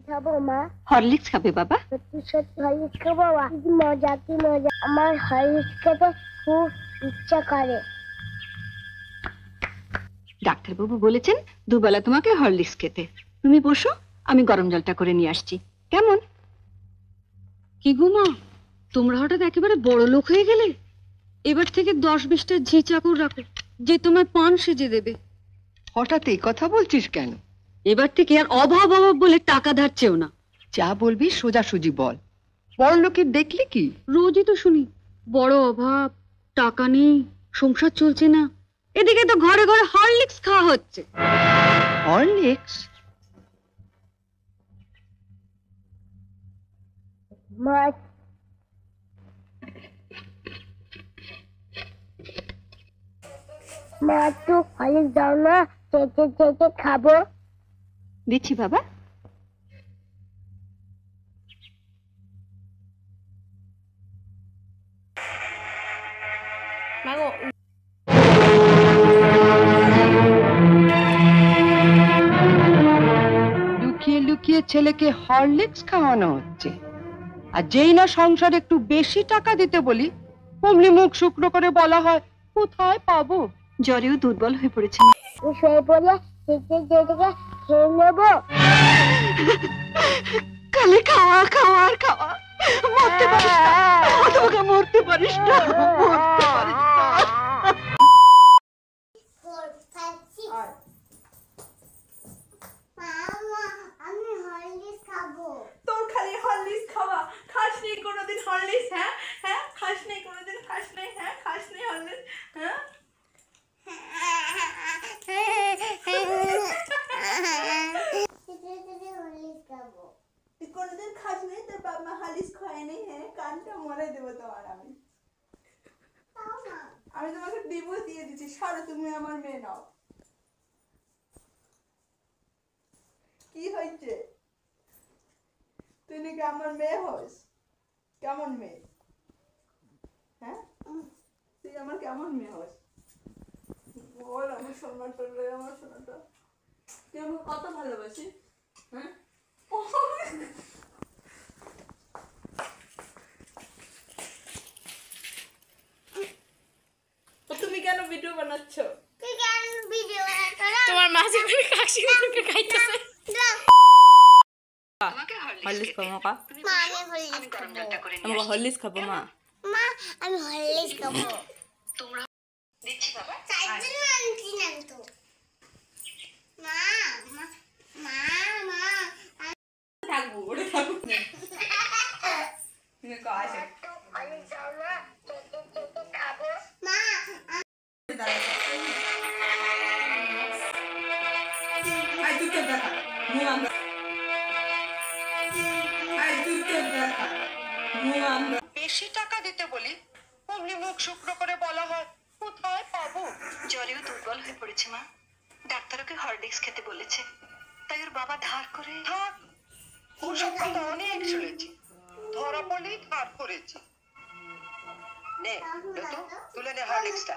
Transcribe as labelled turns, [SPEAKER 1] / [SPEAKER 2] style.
[SPEAKER 1] খাবো মা?
[SPEAKER 2] হরলিক্স খাবে বাবা?
[SPEAKER 1] সত্যি সত্যি হরলিক্স খাবো মা? কি মজা কি মজা, আমার হরলিক্স খেতে খুব ইচ্ছা করে।
[SPEAKER 2] ডাক্তারবাবু বলেছেন দুবেলা তোমাকে হরলিক্স খেতে। তুমি বসো, আমি গরম জলটা করে নিয়ে আসছি। কেমন?
[SPEAKER 3] কি গো মা, তোমরা হঠাৎ একেবারে বড় লোক হয়ে গেলে? এবার থেকে 10-20টা ঝি চাকর রাখো, যে তোমায় পান সেজে দেবে।
[SPEAKER 4] হঠাৎ এই কথা বলছিস কেন?
[SPEAKER 3] এবার থেকে আর অভাব অভাব বলে টাকা ধার চেও না।
[SPEAKER 4] যা বলবি সোজাসুজি বল। বড় লোকের দেখলি কি?
[SPEAKER 3] রোজই তো শুনি বড় অভাব, টাকা নেই, সংসার চলছে না। এদিকে তো ঘরে ঘরে হরলিক্স খাওয়া হচ্ছে।
[SPEAKER 4] হরলিক্স?
[SPEAKER 1] মা মা একটু হরলিক্স দাও না, চেটে চেটে খাবো।
[SPEAKER 2] দিচ্ছি বাবা।
[SPEAKER 4] লুকিয়ে লুকিয়ে ছেলেকে হরলিক্স খাওয়ানো হচ্ছে, আর যেই না সংসার একটু বেশি টাকা দিতে বলি অমনি মুখ শুকনো করে বলা হয় কোথায় পাবো।
[SPEAKER 2] জ্বরেও দুর্বল হয়ে পড়েছে।
[SPEAKER 1] শুয়ে পড়লে চেটে চেটে খেয়ে নেবো।
[SPEAKER 2] খালি খাওয়া খাওয়া আর খাওয়া। মরতে পারিস না, তোমাকে মরতে পারিস না, মরতে পারিস না।
[SPEAKER 1] আমি হরলিক্স খাবো।
[SPEAKER 5] তোর খালি হরলিক্স খাওয়া, খাস নেই কোনোদিন হরলিক্স? হ্যাঁ হ্যাঁ, খাস নেই কোনোদিন, খাস নেই, হ্যাঁ খাস নেই হরলিক্স, হ্যাঁ? তুই কোনোদিন খাস নেই, তোর বাবা মা হরলিক্স খায় নেই? হ্যাঁ, কানটা মরে দেবো তোমার আমি। আমি তোমাকে ডিভোর্স দিয়ে দিচ্ছি, সারো, তুমি আমার মেয়ে নাও। কি হয়েছে? তুই নাকি আমার মেয়ে হস? কেমন মেয়ে? হ্যাঁ, তুই আমার কেমন মেয়ে হস? বল আমার সোনাটা, আমার সোনাটা, তুই আমাকে কত ভালোবাসিস? হ্যাঁ, তুমি কেন ভিডিও বানাচ্ছ? তোমার মা যে কাশি করে খাইতেছে। হরলিক্স খাবো মা, আমাকে হরলিক্স খাবো মা।
[SPEAKER 1] মা আমি হরলিক্স খাবো।
[SPEAKER 2] তোমরা দিচ্ছি বাবা।
[SPEAKER 1] মা মা মা মা
[SPEAKER 5] থাকবো, ওটা থাকবো না। তুমি কাছে
[SPEAKER 1] হরলিক্স দাও না, চেটে চেটে খাবো। মা
[SPEAKER 5] আই দুটো দেখা মুখ আমরা, আই দুটো দেখা মুখ আমরা।
[SPEAKER 4] বেশি টাকা দিতে বলি অমনি মুখ শুকনো করে বলা হয় কোথায় পাবো।
[SPEAKER 2] জ্বরেও দুর্বল হয়ে পড়েছে মা। ডাক্তার ওকে হরলিক্স খেতে বলেছে, তাই ওর বাবা ধার করে।
[SPEAKER 4] থাক, ওসব কথা অনেক শুনেছি, ধরা পড়লেই ধার করেছি। নে তো তুলে নে হরলিক্সটা।